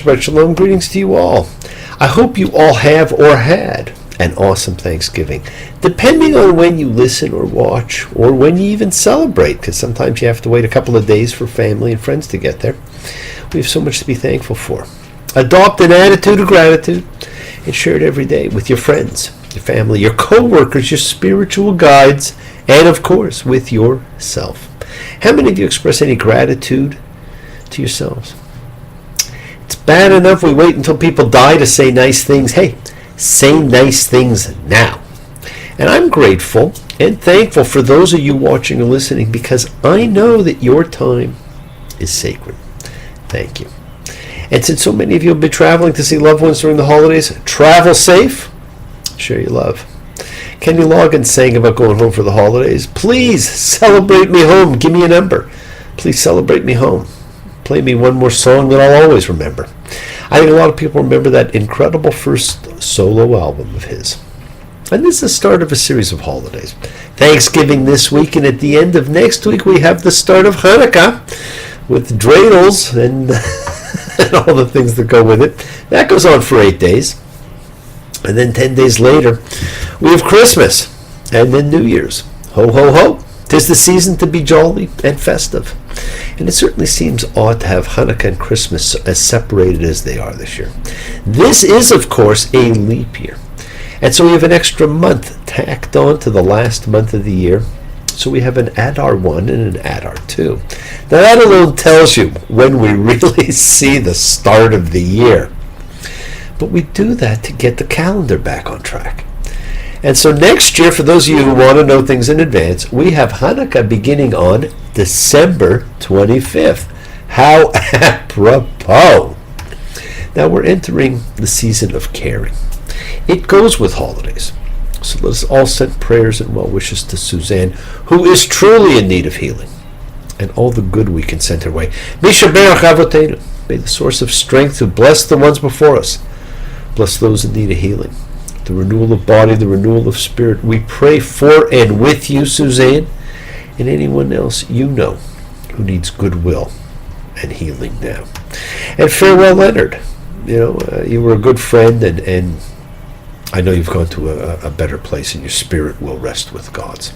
Shabbat Shalom. Greetings to you all. I hope you all have or had an awesome Thanksgiving, depending on when you listen or watch, or when you even celebrate, because sometimes you have to wait a couple of days for family and friends to get there. We have so much to be thankful for. Adopt an attitude of gratitude and share it every day with your friends, your family, your co-workers, your spiritual guides, and of course with yourself. How many of you express any gratitude to yourselves? It's bad enough we wait until people die to say nice things. Hey, say nice things now. And I'm grateful and thankful for those of you watching or listening, because I know that your time is sacred. Thank you. And since so many of you have been traveling to see loved ones during the holidays, travel safe. Share your love. Kenny Loggins sang about going home for the holidays. Please celebrate me home. Give me a number. Please celebrate me home. Play me one more song that I'll always remember. I think a lot of people remember that incredible first solo album of his. And this is the start of a series of holidays. Thanksgiving this week, and at the end of next week we have the start of Hanukkah with dreidels and, and all the things that go with it. That goes on for 8 days. And then 10 days later we have Christmas, and then New Year's. Ho, ho, ho. 'Tis the season to be jolly and festive. And it certainly seems odd to have Hanukkah and Christmas as separated as they are this year. This is, of course, a leap year. And so we have an extra month tacked on to the last month of the year. So we have an Adar 1 and an Adar 2. Now that alone tells you when we really see the start of the year. But we do that to get the calendar back on track. And so next year, for those of you who want to know things in advance, we have Hanukkah beginning on December 25th. How apropos! Now we're entering the season of caring. It goes with holidays. So let us all send prayers and well wishes to Suzanne, who is truly in need of healing, and all the good we can send her way. May the source of strength who bless the ones before us, bless those in need of healing, the renewal of body, the renewal of spirit. We pray for and with you, Suzanne, and anyone else you know who needs goodwill and healing now. And farewell, Leonard. You were a good friend, and I know you've gone to a better place, and your spirit will rest with God's.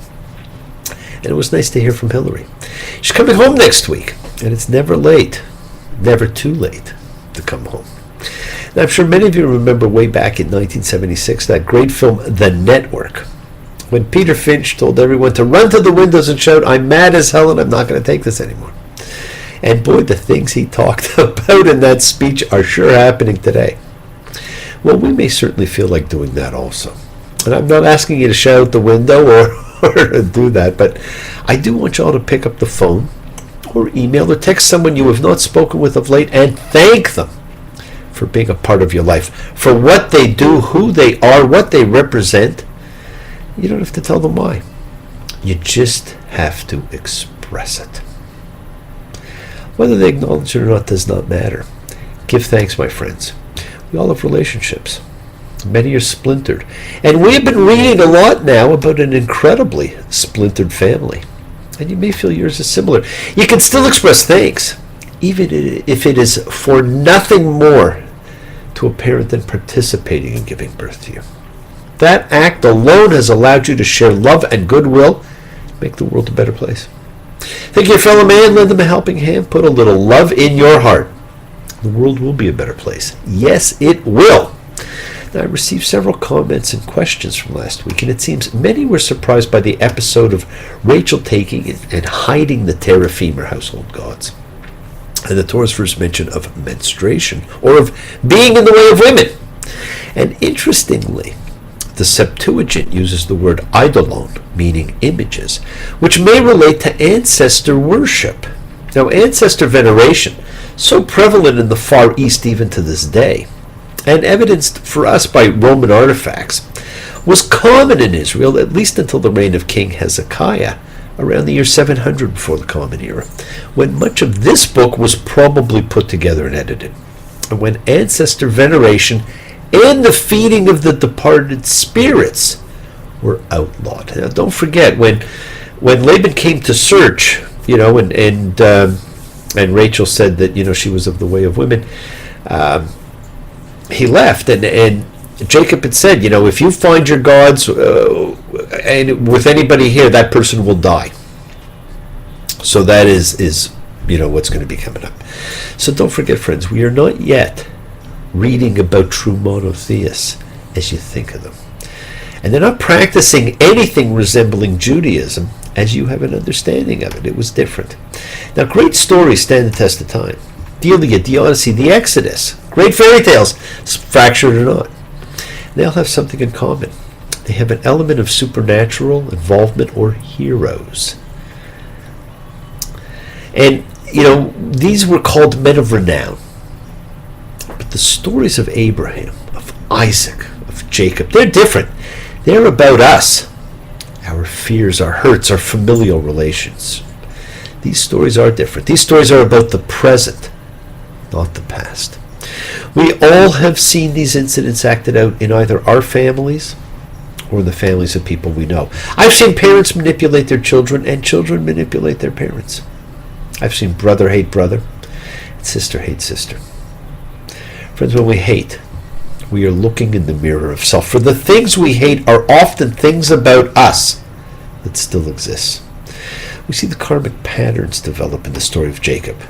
And it was nice to hear from Hillary. She's coming home next week, and it's never late, never too late to come home. Now, I'm sure many of you remember way back in 1976 that great film, The Network, when Peter Finch told everyone to run to the windows and shout, "I'm mad as hell and I'm not going to take this anymore." And boy, the things he talked about in that speech are sure happening today. Well, we may certainly feel like doing that also. And I'm not asking you to shout out the window or do that, but I do want y'all to pick up the phone or email or text someone you have not spoken with of late and thank them for being a part of your life, for what they do, who they are, what they represent. You don't have to tell them why. You just have to express it. Whether they acknowledge it or not does not matter. Give thanks, my friends. We all have relationships. Many are splintered. And we have been reading a lot now about an incredibly splintered family. And you may feel yours is similar. You can still express thanks, even if it is for nothing more to a parent than participating in giving birth to you. That act alone has allowed you to share love and goodwill, make the world a better place. Think of your fellow man, lend them a helping hand, put a little love in your heart. The world will be a better place. Yes, it will. Now, I received several comments and questions from last week, and it seems many were surprised by the episode of Rachel taking and hiding the teraphim, or household gods, and the Torah's first mention of menstruation, or of being in the way of women. And interestingly, the Septuagint uses the word eidolon, meaning images, which may relate to ancestor worship. Now, ancestor veneration, so prevalent in the Far East even to this day, and evidenced for us by Roman artifacts, was common in Israel at least until the reign of King Hezekiah, around the year 700 before the Common Era, when much of this book was probably put together and edited, and when ancestor veneration and the feeding of the departed spirits were outlawed. Now, don't forget, when Laban came to search, and Rachel said that she was of the way of women, he left, and Jacob had said, if you find your gods and with anybody here, that person will die. So that is what's going to be coming up. So don't forget, friends, we are not yet reading about true monotheists as you think of them. And they're not practicing anything resembling Judaism as you have an understanding of it. It was different. Now, great stories stand the test of time. The Iliad, the Odyssey, the Exodus, great fairy tales, fractured or not. They all have something in common. They have an element of supernatural involvement or heroes. And, these were called men of renown. But the stories of Abraham, of Isaac, of Jacob, they're different. They're about us, our fears, our hurts, our familial relations. These stories are different. These stories are about the present, not the past. We all have seen these incidents acted out in either our families or the families of people we know. I've seen parents manipulate their children and children manipulate their parents. I've seen brother hate brother and sister hate sister. Friends, when we hate, we are looking in the mirror of self. For the things we hate are often things about us that still exist. We see the karmic patterns develop in the story of Jacob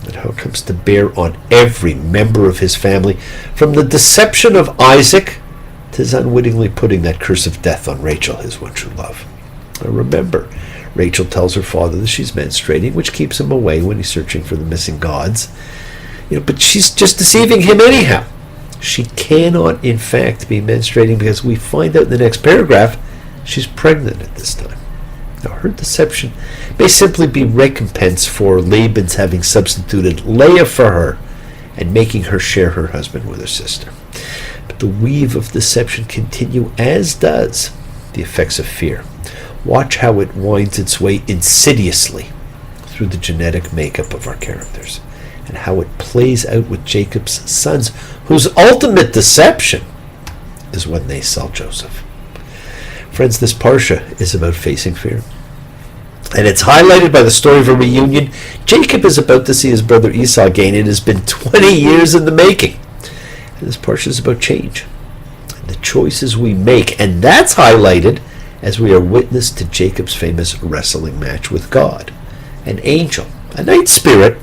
and how it comes to bear on every member of his family, from the deception of Isaac to his unwittingly putting that curse of death on Rachel, his one true love. Now remember, Rachel tells her father that she's menstruating, which keeps him away when he's searching for the missing gods. But she's just deceiving him anyhow. She cannot, in fact, be menstruating because we find out in the next paragraph she's pregnant at this time. Now, her deception may simply be recompense for Laban's having substituted Leah for her and making her share her husband with her sister. But the weave of deception continue, as does the effects of fear. Watch how it winds its way insidiously through the genetic makeup of our characters, and how it plays out with Jacob's sons, whose ultimate deception is when they sell Joseph. Friends, this Parsha is about facing fear. And it's highlighted by the story of a reunion. Jacob is about to see his brother Esau again. It has been 20 years in the making. And this Parsha is about change and the choices we make. And that's highlighted as we are witness to Jacob's famous wrestling match with God, an angel, a night spirit.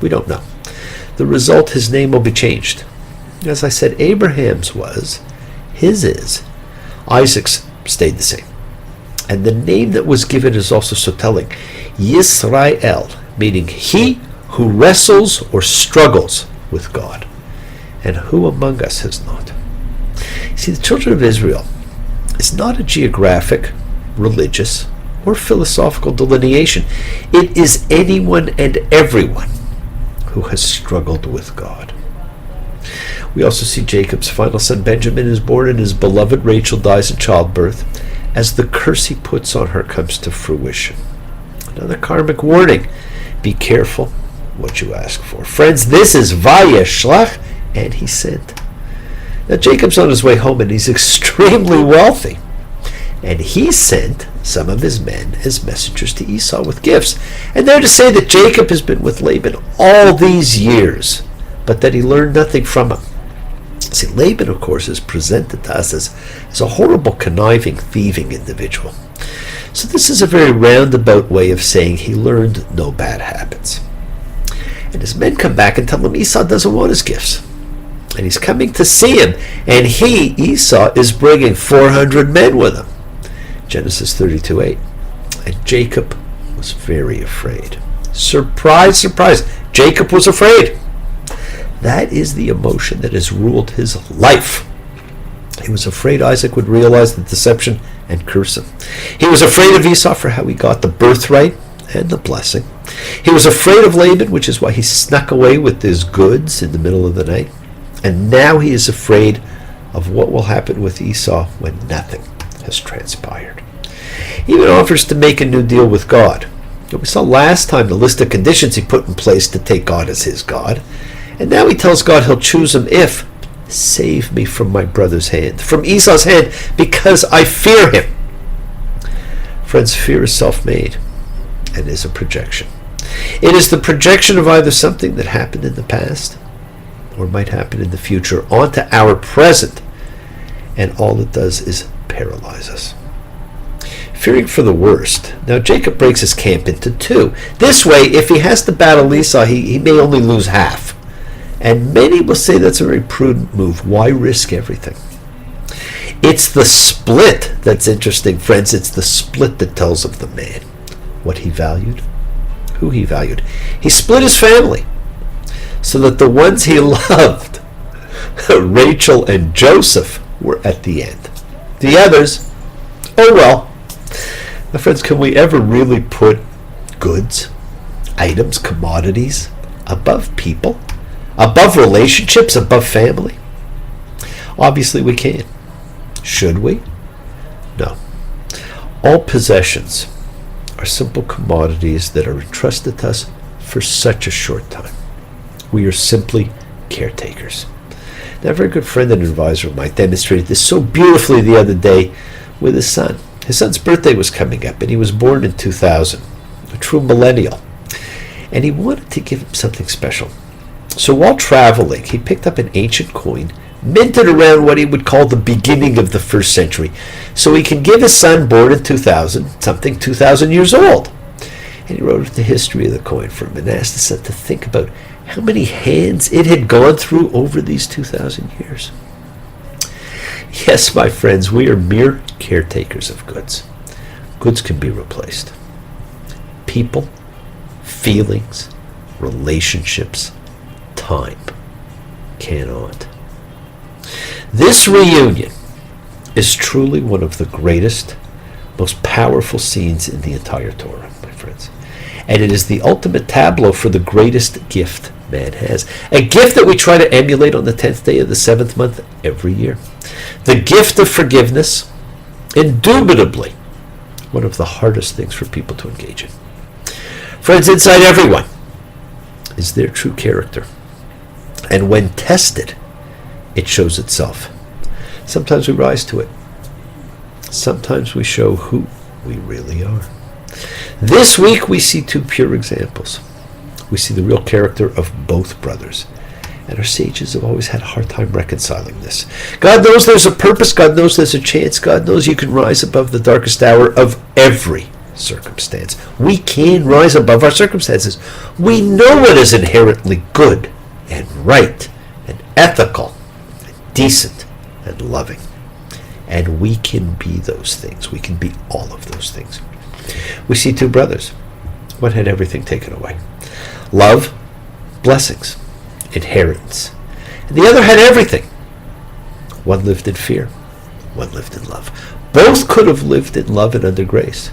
We don't know. The result, his name will be changed. As I said, Abraham's was, his is. Isaac's stayed the same. And the name that was given is also so telling. Yisrael, meaning he who wrestles or struggles with God. And who among us has not? See, the children of Israel is not a geographic, religious, or philosophical delineation. It is anyone and everyone who has struggled with God. We also see Jacob's final son Benjamin is born and his beloved Rachel dies in childbirth as the curse he puts on her comes to fruition. Another karmic warning. Be careful what you ask for. Friends, this is Vayeshlach, and he sent. Now Jacob's on his way home and he's extremely wealthy. And he sent some of his men as messengers to Esau with gifts. And they're to say that Jacob has been with Laban all these years, but that he learned nothing from him. See, Laban, of course, is presented to us as a horrible, conniving, thieving individual. So this is a very roundabout way of saying he learned no bad habits. And his men come back and tell him Esau doesn't want his gifts. And he's coming to see him. And he, Esau, is bringing 400 men with him. Genesis 32:8. And Jacob was very afraid. Surprise, surprise. Jacob was afraid. That is the emotion that has ruled his life. He was afraid Isaac would realize the deception and curse him. He was afraid of Esau for how he got the birthright and the blessing. He was afraid of Laban, which is why he snuck away with his goods in the middle of the night. And now he is afraid of what will happen with Esau when nothing has transpired. He even offers to make a new deal with God. We saw last time the list of conditions he put in place to take God as his God. And now he tells God he'll choose him if, save me from my brother's hand, from Esau's hand, because I fear him. Friends, fear is self-made and is a projection. It is the projection of either something that happened in the past or might happen in the future onto our present, and all it does is paralyze us. Fearing for the worst. Now Jacob breaks his camp into two. This way, if he has to battle Esau, he may only lose half. And many will say that's a very prudent move. Why risk everything? It's the split that's interesting, friends. It's the split that tells of the man. What he valued, who he valued. He split his family so that the ones he loved, Rachel and Joseph, were at the end. The others, oh well. My friends, can we ever really put goods, items, commodities above people, above relationships, above family? Obviously we can. Should we? No. All possessions are simple commodities that are entrusted to us for such a short time. We are simply caretakers. Now, a very good friend and advisor of mine demonstrated this so beautifully the other day with his son. His son's birthday was coming up, and he was born in 2000, a true millennial. And he wanted to give him something special. So while traveling, he picked up an ancient coin, minted around what he would call the beginning of the first century, so he can give his son, born in 2000, something 2,000 years old. And he wrote the history of the coin for him and asked his son to think about how many hands it had gone through over these 2,000 years. Yes, my friends, we are mere caretakers of goods. Goods can be replaced. People, feelings, relationships, time cannot. This reunion is truly one of the greatest, most powerful scenes in the entire Torah, my friends. And it is the ultimate tableau for the greatest gift man has. A gift that we try to emulate on the 10th day of the 7th month every year. The gift of forgiveness, indubitably one of the hardest things for people to engage in. Friends, inside everyone is their true character. And when tested, it shows itself. Sometimes we rise to it. Sometimes we show who we really are. This week we see two pure examples. We see the real character of both brothers. And our sages have always had a hard time reconciling this. God knows there's a purpose. God knows there's a chance. God knows you can rise above the darkest hour of every circumstance. We can rise above our circumstances. We know what is inherently good and right and ethical and decent and loving. And we can be those things. We can be all of those things. We see two brothers. One had everything taken away. Love, blessings, inheritance. And the other had everything. One lived in fear. One lived in love. Both could have lived in love and under grace.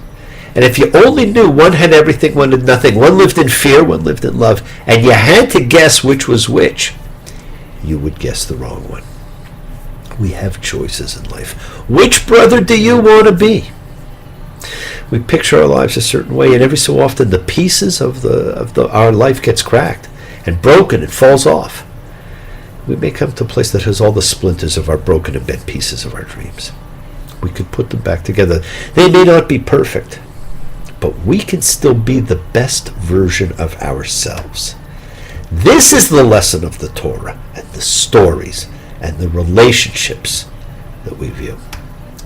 And if you only knew one had everything, one had nothing, one lived in fear, one lived in love, and you had to guess which was which, you would guess the wrong one. We have choices in life. Which brother do you want to be? We picture our lives a certain way, and every so often the pieces of our life gets cracked and broken and falls off. We may come to a place that has all the splinters of our broken and bent pieces of our dreams. We could put them back together. They may not be perfect, but we can still be the best version of ourselves. This is the lesson of the Torah and the stories and the relationships that we view.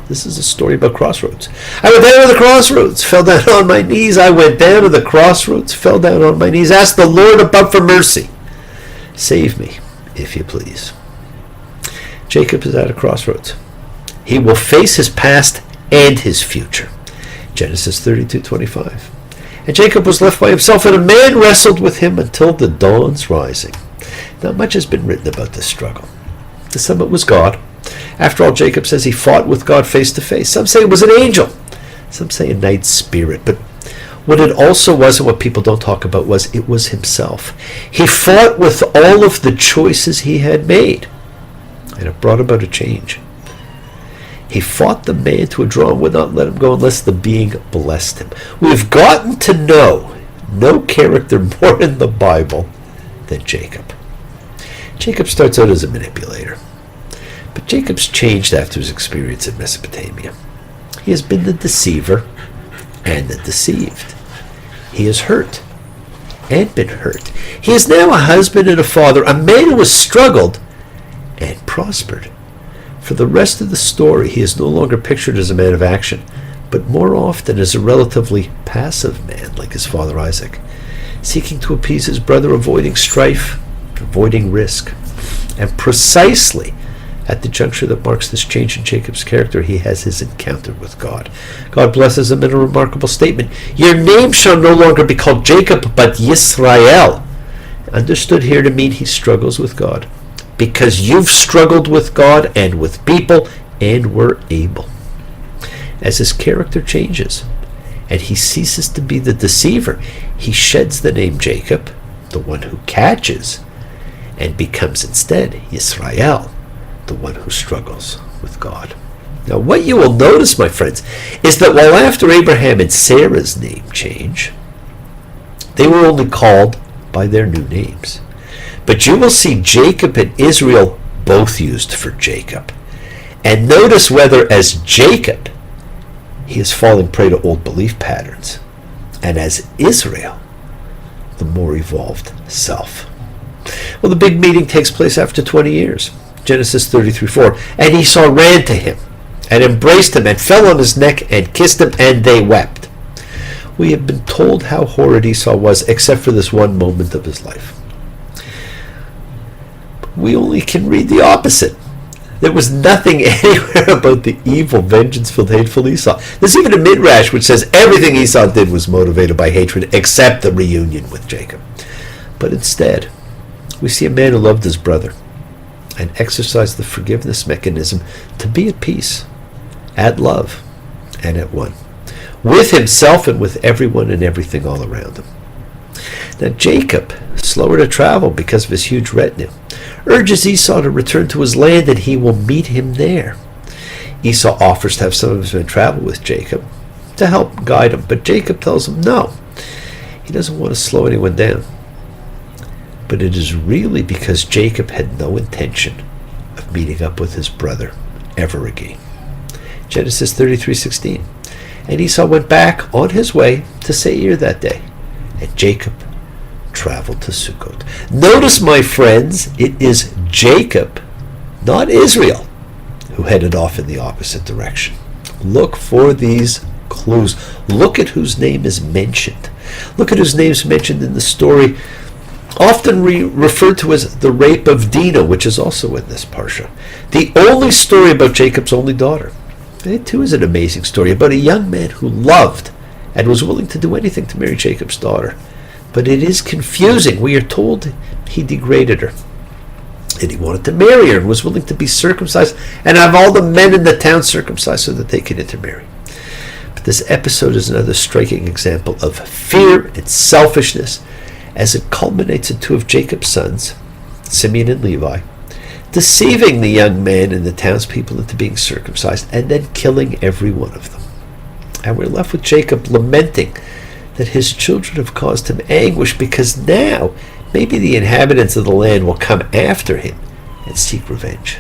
This is a story about crossroads. I went down to the crossroads, fell down on my knees. I went down to the crossroads, fell down on my knees, asked the Lord above for mercy. Save me, if you please. Jacob is at a crossroads. He will face his past and his future. Genesis 32:25. And Jacob was left by himself, and a man wrestled with him until the dawn's rising. Now, much has been written about this struggle. To some it was God. After all, Jacob says he fought with God face to face. Some say it was an angel. Some say a night spirit. But what it also was, and what people don't talk about, was it was himself. He fought with all of the choices he had made. And it brought about a change. He fought the man to a draw and would not let him go unless the being blessed him. We've gotten to know no character more in the Bible than Jacob. Jacob starts out as a manipulator. But Jacob's changed after his experience in Mesopotamia. He has been the deceiver and the deceived. He is hurt. and been hurt. He is now a husband and a father, a man who has struggled and prospered. For the rest of the story, he is no longer pictured as a man of action, but more often as a relatively passive man like his father Isaac, seeking to appease his brother, avoiding strife, avoiding risk. And precisely at the juncture that marks this change in Jacob's character, he has his encounter with God. God blesses him in a remarkable statement. Your name shall no longer be called Jacob, but Yisrael. Understood here to mean he struggles with God. Because you've struggled with God and with people and were able. As his character changes and he ceases to be the deceiver, he sheds the name Jacob, the one who catches, and becomes instead Yisrael, the one who struggles with God. Now what you will notice, my friends, is that while after Abraham and Sarah's name change, they were only called by their new names. But you will see Jacob and Israel both used for Jacob. And notice whether as Jacob, he is falling prey to old belief patterns, and as Israel, the more evolved self. Well, the big meeting takes place after 20 years. Genesis 33:4. And Esau ran to him and embraced him and fell on his neck and kissed him, and they wept. We have been told how horrid Esau was, except for this one moment of his life. We only can read the opposite. There was nothing anywhere about the evil, vengeance-filled, hateful Esau. There's even a midrash which says everything Esau did was motivated by hatred except the reunion with Jacob. But instead, we see a man who loved his brother and exercised the forgiveness mechanism to be at peace, at love, and at one, with himself and with everyone and everything all around him. Now Jacob, slower to travel because of his huge retinue, urges Esau to return to his land and he will meet him there. Esau offers to have some of his men travel with Jacob to help guide him, but Jacob tells him no. He doesn't want to slow anyone down. But it is really because Jacob had no intention of meeting up with his brother ever again. Genesis 33:16. And Esau went back on his way to Seir that day, and Jacob traveled to Sukkot. Notice, my friends, it is Jacob, not Israel, who headed off in the opposite direction. Look for these clues. Look at whose name is mentioned. Look at whose name is mentioned in the story, often referred to as the rape of Dinah, which is also in this parsha. The only story about Jacob's only daughter. It too is an amazing story about a young man who loved and was willing to do anything to marry Jacob's daughter. But it is confusing. We are told he degraded her, and he wanted to marry her and was willing to be circumcised and have all the men in the town circumcised so that they could intermarry. But this episode is another striking example of fear and selfishness as it culminates in two of Jacob's sons, Simeon and Levi, deceiving the young man and the townspeople into being circumcised and then killing every one of them. And we're left with Jacob lamenting that his children have caused him anguish because now maybe the inhabitants of the land will come after him and seek revenge.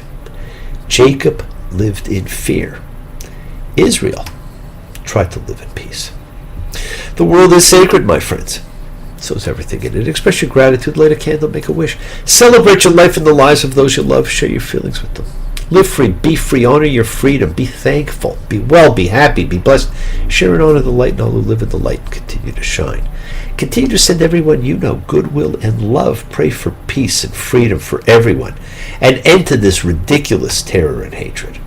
Jacob lived in fear. Israel tried to live in peace. The world is sacred, my friends. So is everything in it. Express your gratitude, light a candle, make a wish. Celebrate your life and the lives of those you love. Share your feelings with them. Live free, be free, honor your freedom, be thankful, be well, be happy, be blessed. Share and honor the light, and all who live in the light continue to shine. Continue to send everyone you know goodwill and love. Pray for peace and freedom for everyone, and end to this ridiculous terror and hatred.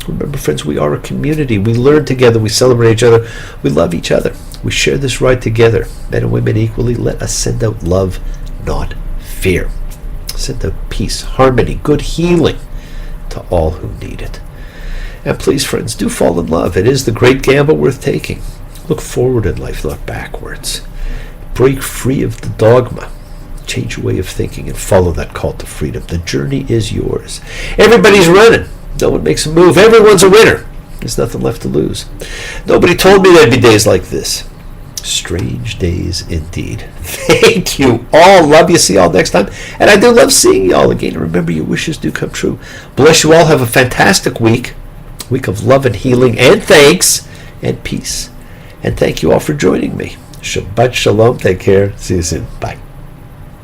Remember, friends, we are a community. We learn together, we celebrate each other, we love each other. We share this ride together, men and women equally. Let us send out love, not fear. Send out peace, harmony, good healing to all who need it. And please, friends, do fall in love. It is the great gamble worth taking. Look forward in life, not backwards. Break free of the dogma. Change your way of thinking and follow that call to freedom. The journey is yours. Everybody's running. No one makes a move. Everyone's a winner. There's nothing left to lose. Nobody told me there'd be days like this. Strange days indeed. Thank you all. Love you. See you all next time. And I do love seeing you all again. Remember, your wishes do come true. Bless you all. Have a fantastic week. Week of love and healing and thanks and peace. And thank you all for joining me. Shabbat shalom. Take care. See you soon. Bye.